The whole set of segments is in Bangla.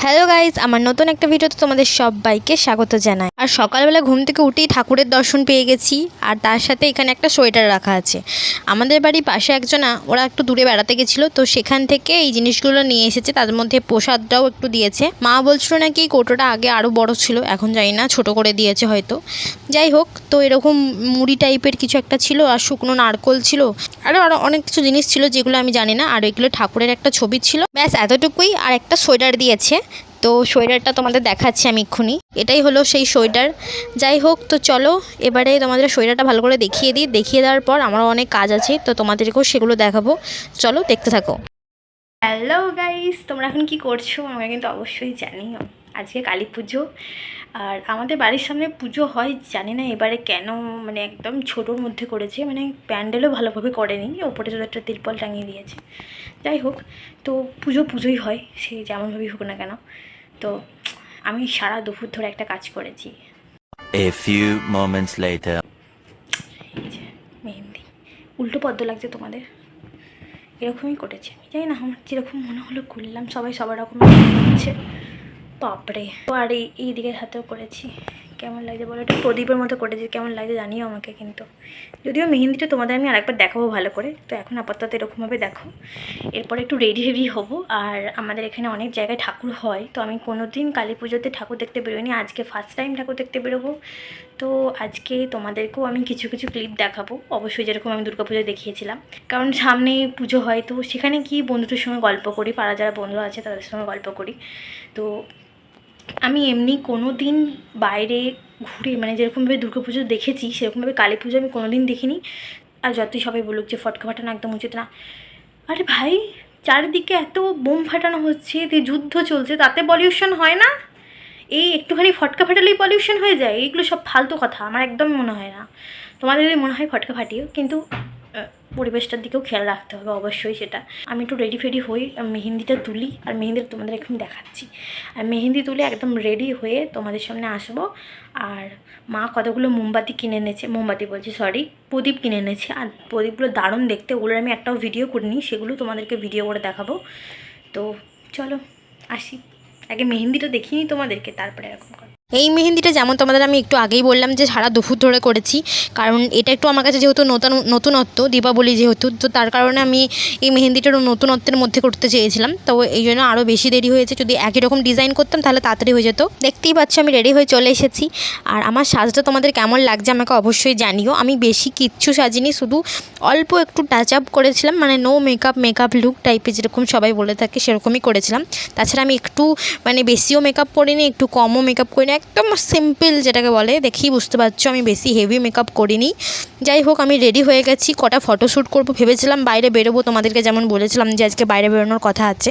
হ্যালো গাইজ, আমার নতুন একটা ভিডিওতে তোমাদের সবাইকে স্বাগত জানাই। আর সকালবেলা ঘুম থেকে উঠেই ঠাকুরের দর্শন পেয়ে গেছি, আর তার সাথে এখানে একটা সোয়েটার রাখা আছে। আমাদের বাড়ির পাশে একজনা ওরা একটু দূরে বেড়াতে গেছিলো, তো সেখান থেকে এই জিনিসগুলো নিয়ে এসেছে। তার মধ্যে প্রসাদটাও একটু দিয়েছে। মা বলছিল নাকি কৌটোটা আগে আরও বড় ছিল, এখন জানি না, ছোট করে দিয়েছে হয়তো। যাই হোক, তো এরকম মুড়ি টাইপের কিছু একটা ছিল, আর শুকনো নারকোল ছিল, আরও অনেক কিছু জিনিস ছিল যেগুলো আমি জানি না। আর এগুলো ঠাকুরের একটা ছবি ছিল, ব্যাস এতটুকুই। আর একটা সোয়েটার দিয়েছে, তো সোয়েটারটা তোমাদের দেখাচ্ছি আমি এক্ষুনি। এটাই হলো সেই সোয়েটার। যাই হোক, তো চলো এবারে তোমাদের সোয়েটারটা ভালো করে দেখিয়ে দিই। দেখিয়ে দেওয়ার পর আমারও অনেক কাজ আছে, তো তোমাদেরকেও সেগুলো দেখাবো। চলো দেখতে থাকো। হ্যালো গাইস, তোমরা এখন কি করছো আমাকে কিন্তু অবশ্যই জানিও। আজকে কালী পুজো, আর আমাদের বাড়ির সামনে পুজো হয়, জানি না এবারে কেন মানে একদম ছোটোর মধ্যে করেছে, মানে প্যান্ডেলও ভালোভাবে করেনি, ওপরে শুধু একটা তিরপল টাঙিয়ে দিয়েছে। যাই হোক, তো পুজোই হয়, সে যেমনভাবেই হোক না কেন। তো আমি সারা দুপুর ধরে একটা কাজ করেছি। A few moments later. এই যে মেহেন্দি, উল্টো পদ্ম লাগছে তোমাদের, এরকমই করেছি আমি। জানি না, আমার যেরকম মনে হলো করলাম, সবাই সবার রকম হচ্ছে। বাপরে। আর এই দিকের হাতেও করেছি। কেমন লাগছে বলো, এটা প্রদীপের মতো করেছি, কেমন লাগছে জানিও আমাকে কিন্তু। যদিও মেহেন্দিটা তোমাদের আমি আরেকবার দেখাবো ভালো করে, তো এখন আপাতত এরকমভাবে দেখো। এরপরে একটু রেডি হব। আর আমাদের এখানে অনেক জায়গায় ঠাকুর হয়, তো আমি কোনো দিন কালী পুজোতে ঠাকুর দেখতে বেরোইনি, আজকে ফার্স্ট টাইম ঠাকুর দেখতে বেরোবো। তো আজকে তোমাদেরকেও আমি কিছু ক্লিপ দেখাবো, অবশ্যই যেরকম আমি দুর্গাপুজোয় দেখিয়েছিলাম। কারণ সামনে পুজো হয়, তো সেখানে কি বন্ধুদের সঙ্গে গল্প করি, পাড়া যারা বন্ধুরা আছে তাদের সঙ্গে গল্প করি। তো আমি এমনি কোনো দিন বাইরে ঘুরে, মানে যেরকমভাবে দুর্গাপুজো দেখেছি সেরকমভাবে কালী পুজো আমি কোনো দিন দেখিনি। আর যতই সবাই বলুক যে ফটকা ফাটানো একদম উচিত না, আরে ভাই, চারিদিকে এত বোম ফাটানো হচ্ছে, যুদ্ধ চলছে, তাতে পলিউশন হয় না? এই একটুখানি ফটকা ফাটালেই পলিউশন হয়ে যায়? এইগুলো সব ফালতু কথা, আমার একদমই মনে হয় না। তোমাদের যদি মনে হয় ফটকা ফাটিও, কিন্তু পরিবেশটার দিকেও খেয়াল রাখতে হবে অবশ্যই। সেটা আমি একটু রেডি হই, মেহেন্দিটা তুলি, আর মেহেন্দিটা তোমাদের এখন দেখাচ্ছি। আর মেহেন্দি তুলে একদম রেডি হয়ে তোমাদের সামনে আসবো। আর মা কতগুলো মোমবাতি কিনে এনেছে, মোমবাতি বলছি সরি, প্রদীপ কিনে এনেছে। আর প্রদীপগুলো দারুণ দেখতে, ওগুলোর আমি একটাও ভিডিও করিনি, সেগুলো তোমাদেরকে ভিডিও করে দেখাবো। তো চলো আসি, আগে মেহেন্দিটা দেখিয়ে নিই তোমাদেরকে, তারপরে এরকম করো। এই মেহেন্দিটা যেমন তোমাদের আমি একটু আগেই বললাম যে সারা দুপুর ধরে করেছি, কারণ এটা একটু আমার কাছে যেহেতু নতুনত্ব, দীপাবলি যেহেতু, তো তার কারণে আমি এই মেহেন্দিটার নতুনত্বের মধ্যে করতে চেয়েছিলাম। তো এই জন্য আরও বেশি দেরি হয়েছে। যদি একই রকম ডিজাইন করতাম তাহলে তাড়াতাড়ি হয়ে যেত। দেখতেই পাচ্ছ আমি রেডি হয়ে চলে এসেছি। আর আমার সাজটা তোমাদের কেমন লাগছে আমাকে অবশ্যই জানিও। আমি বেশি কিচ্ছু সাজিনি, শুধু অল্প একটু টাচ আপ করেছিলাম, মানে নো মেকআপ লুক টাইপের যেরকম সবাই বলে থাকে সেরকমই করেছিলাম। তাছাড়া আমি একটু মানে বেশিও মেকআপ করিনি, একটু কমও মেকআপ করিনি, একদম সিম্পল যেটাকে বলে, দেখেই বুঝতে পারছো আমি বেশি হেভি মেকআপ করিনি। যাই হোক, আমি রেডি হয়ে গেছি, কটা ফটোশ্যুট করবো ভেবেছিলাম, বাইরে বেরোবো, তোমাদেরকে যেমন বলেছিলাম যে আজকে বাইরে বেরোনোর কথা আছে।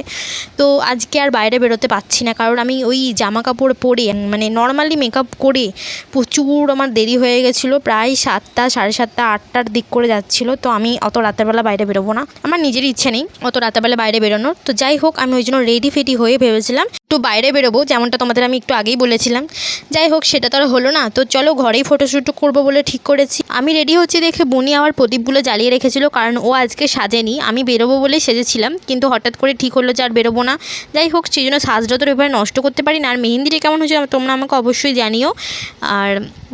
তো আজকে আর বাইরে বেরোতে পারছি না, কারণ আমি ওই জামা কাপড় পরে মানে নর্মালি মেকআপ করে প্রচুর আমার দেরি হয়ে গেছিলো, প্রায় 7টা, 7:30, 8টার দিক করে যাচ্ছিলো। তো আমি অত রাতেরবেলা বাইরে বেরোবো না, আমার নিজেরই ইচ্ছে নেই অত রাতেরবেলা বাইরে বেরোনোর। তো যাই হোক, আমি ওই জন্য রেডি হয়ে ভেবেছিলাম একটু বাইরে বেরোবো, যেমনটা তোমাদের আমি একটু আগেই বলেছিলাম। যাই হোক, সেটা তো আর হলো না। তো চলো ঘরেই ফটোশ্যুট করবো বলে ঠিক করেছি। আমি রেডি হচ্ছি দেখে বুনি আবার প্রদীপগুলো জ্বালিয়ে রেখেছিল, কারণ ও আজকে সাজেনি, আমি বেরোবো বলেই সেজেছিলাম, কিন্তু হঠাৎ করে ঠিক হলো যে আর বেরোবো না। যাই হোক, সেই জন্য সাজটা তো এভাবে নষ্ট করতে পারি না। আর মেহেন্দিটা কেমন হয়েছে তোমরা আমাকে অবশ্যই জানিও। আর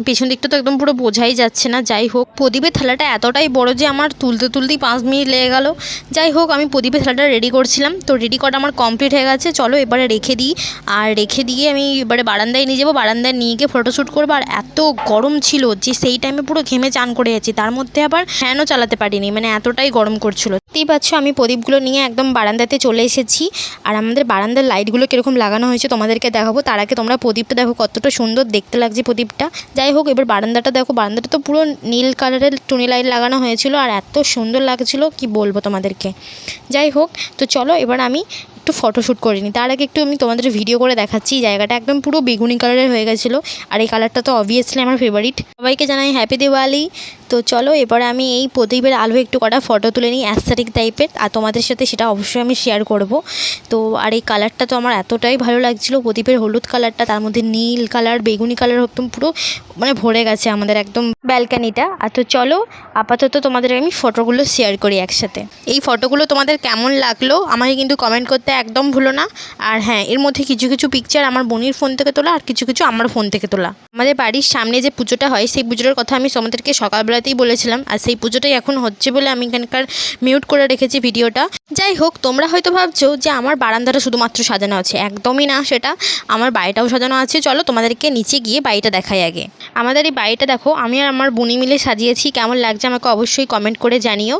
পেছন দিকটা তো একদম পুরো বোঝাই যাচ্ছে না। যাই হোক, প্রদীপের থালাটা এতটাই বড় যে আমার তুলতেই 5 মিনিট লেগে গেল। যাই হোক, আমি প্রদীপের থালাটা রেডি করছিলাম, তো রেডি করা আমার কমপ্লিট হয়ে গেছে। চলো এবারে রেখে দিই, আর রেখে দিয়ে আমি এবারে বারান্দায় নিয়ে যাবো, বারান্দায় নিয়ে গিয়ে ফটোশ্যুট করবো। আর এত গরম ছিল যে সেই টাইমে পুরো ঘেমে চান করে যাচ্ছি, তার মধ্যে আবার ফ্যানও চালাতে পারিনি, মানে এতটাই গরম করছিল। দেখতেই পাচ্ছ আমি প্রদীপগুলো নিয়ে একদম বারান্দাতে চলে এসেছি। আর আমাদের বারান্দার লাইটগুলো কীরকম লাগানো হয়েছে তোমাদেরকে দেখাবো, তার আগে তোমরা প্রদীপটা দেখো কতটা সুন্দর দেখতে লাগছে প্রদীপটা। যাই হোক, এবার বারান্দাটা দেখো, বারান্দাটা তো পুরো নীল কালারের টুনি লাইট লাগানো হয়েছিল, আর এত সুন্দর লাগছিল কি বলবো তোমাদেরকে। যাই হোক, তো চলো এবার আমি একটু ফটোশ্যুট করে নিই। তার আগে একটু আমি তোমাদের ভিডিও করে দেখাচ্ছি। জায়গাটা একদম পুরো বেগুনি কালারের হয়ে গেছিলো, আর এই কালারটা তো অবভিয়াসলি আমার ফেভারিট। সবাইকে জানাই হ্যাপি দিওয়ালি। তো চলো এবারে আমি এই প্রদীপের আলো একটু কটা ফটো তুলে নিই অ্যাস্থেটিক টাইপের, আর তোমাদের সাথে সেটা অবশ্যই আমি শেয়ার করব। তো আর এই কালারটা তো আমার এতটাই ভালো লাগছিলো, প্রদীপের হলুদ কালারটা, তার মধ্যে নীল কালার, বেগুনি কালার, একদম পুরো মানে ভরে গেছে আমাদের একদম ব্যালকানিটা। আর তো চলো আপাতত তোমাদের আমি ফটোগুলো শেয়ার করি একসাথে। এই ফটোগুলো তোমাদের কেমন লাগলো আমাকে কিন্তু কমেন্ট করতে একদম ভুলো না। আর হ্যাঁ, এর মধ্যে কিছু কিছু পিকচার আমার বোনের ফোন থেকে তোলা, আর কিছু কিছু আমার ফোন থেকে তোলা। আমাদের বাড়ির সামনে যে পুজোটা হয় সেই পুজোটার কথা আমি তোমাদেরকে সকালবেলাতেই বলেছিলাম, আর সেই পুজোটাই এখন হচ্ছে বলে আমি এখানকার মিউট করে রেখেছি ভিডিওটা। যাই হোক, তোমরা হয়তো ভাবছো যে আমার বারান্দাটা শুধুমাত্র সাজানো আছে, একদমই না, সেটা আমার বাড়িটাও সাজানো আছে। চলো তোমাদেরকে নিচে গিয়ে বাড়িটা দেখাই আগে। আমাদের এই বাড়িটা দেখো আমি আর আমার বোনি মিলে সাজিয়েছি, কেমন লাগছে আমাকে অবশ্যই কমেন্ট করে জানিও।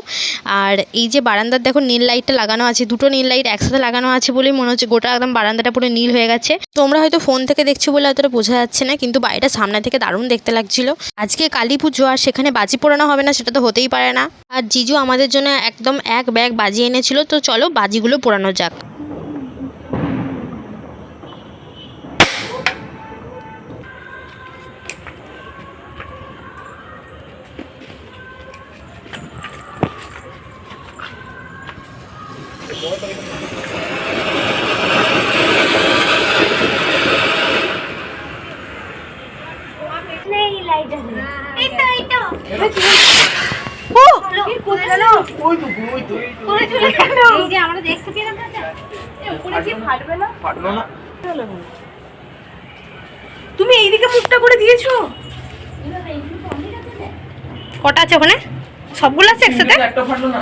আর এই যে বারান্দার দেখো নীল লাইটটা লাগানো আছে, দুটো নীল লাইট একসাথে লাগানো আছে বলেই মনে হচ্ছে গোটা একদম বারান্দাটা পুরো নীল হয়ে গেছে। তোমরা হয়তো ফোন থেকে দেখছো বলে অতটা বোঝা যাচ্ছে না, কিন্তু বাড়িটা সামনে থেকে দারুণ দেখতে লাগছিল। আজকে কালী পুজো, আর সেখানে বাজি পোড়ানো হবে না সেটা তো হতেই পারে না। আর জিজু আমাদের জন্য একদম এক ব্যাগ বাজি এনেছিল, তো চলো বাজিগুলো পোড়ানো যাক। তুমি এইদিকে মুখটা করে দিয়েছো? কটা আছে ওখানে? সবগুলো আছে একসাথে? একটা ফাটলো না,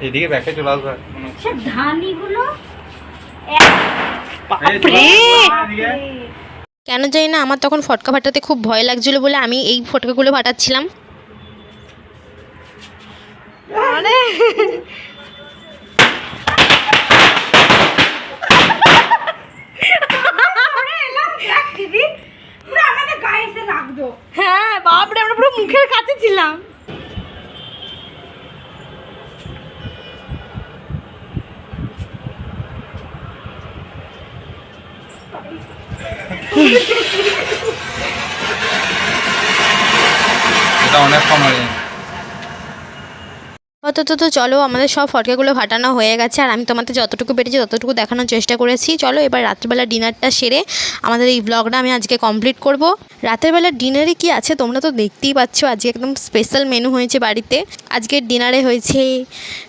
এদিকে ব্যাকে চলে আসবে। ধানিগুলো কেন জানি না আমার তখন ফটকা ফাটাতে খুব ভয় লাগছিল বলে আমি এই ফটকাগুলো ফাটাচ্ছিলাম। হ্যাঁ বাপরে, আমরা পুরো মুখের কাছে ছিলাম। এটা অনেক সময়। আপাতত তো চলো আমাদের সব ফটকাগুলো ফাটানো হয়ে গেছে, আর আমি তোমাদের যতটুকু পেরেছি ততটুকু দেখানোর চেষ্টা করেছি। চলো এবার রাত্রিবেলা ডিনারটা সেরে আমাদের এই ব্লগটা আমি আজকে কমপ্লিট করব। রাতের বেলা ডিনারে কি আছে তোমরা তো দেখতেই পাচ্ছ, আজকে একদম স্পেশাল মেনু হয়েছে বাড়িতে। আজকের ডিনারে হয়েছে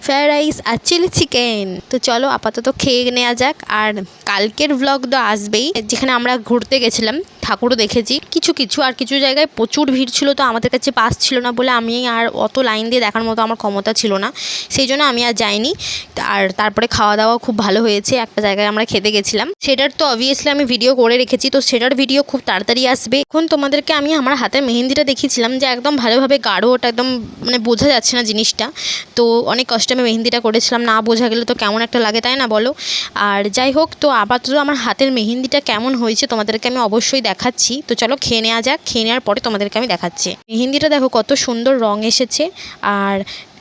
ফ্রায়েড রাইস আর চিলি চিকেন। তো চলো আপাতত খেয়ে নেওয়া যাক। আর কালকের ব্লগ তো আসবেই, যেখানে আমরা ঘুরতে গেছিলাম, ঠাকুরও দেখেছি কিছু কিছু, আর কিছু জায়গায় প্রচুর ভিড় ছিল, তো আমাদের কাছে পাস ছিল না বলে আমি আর অত লাইন দিয়ে দেখার মতো আমার ক্ষমতা ছিল না, সেই জন্য আমি আর যাইনি। আর তারপরে খাওয়া দাওয়া খুব ভালো হয়েছে, একটা জায়গায় আমরা খেতে গেছিলাম, সেটার তো অবভিয়াসলি আমি ভিডিও করে রেখেছি, তো সেটার ভিডিও খুব তাড়াতাড়ি আসবে। এখন তোমাদেরকে আমি আমার হাতে মেহেন্দিটা দেখিয়েছিলাম যে একদম ভালোভাবে গাঢ়, ওটা একদম মানে বোঝা যাচ্ছে না জিনিসটা, তো অনেক কষ্টে আমি মেহেন্দিটা করেছিলাম, না বোঝা গেলে তো কেমন একটা লাগে তাই না বলো। আর যাই হোক, তো আপাতত আমার হাতের মেহেন্দিটা কেমন হয়েছে তোমাদেরকে আমি অবশ্যই দেখাচ্ছি। তো চলো খেয়ে নেওয়া যাক, খেয়ে নেওয়ার পরে তোমাদেরকে আমি দেখাচ্ছি। মেহেন্দিটা দেখো কত সুন্দর রং এসেছে। আর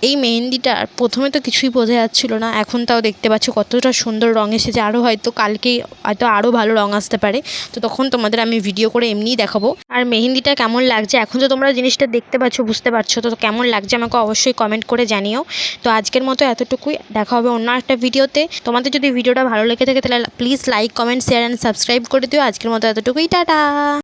এই মেহেন্দিটা প্রথমে তো কিছুই বোঝা যাচ্ছিল না, এখন তাও দেখতে পাচ্ছ কতটা সুন্দর রং এসেছে। আরও হয়তো কালকে হয়তো আরও ভালো রং আসতে পারে, তো তখন তোমাদের আমি ভিডিও করে এমনিই দেখাবো। আর মেহেন্দিটা কেমন লাগছে এখন তো তোমরা জিনিসটা দেখতে পাচ্ছ, বুঝতে পারছো, তো কেমন লাগছে আমাকে অবশ্যই কমেন্ট করে জানিও। তো আজকের মতো এতটুকুই, দেখা হবে অন্য একটা ভিডিওতে। তোমাদের যদি ভিডিওটা ভালো লেগে থাকে তাহলে please like, comment, share and subscribe করে দিও। আজকের মতো এতটুকুই, টাটা।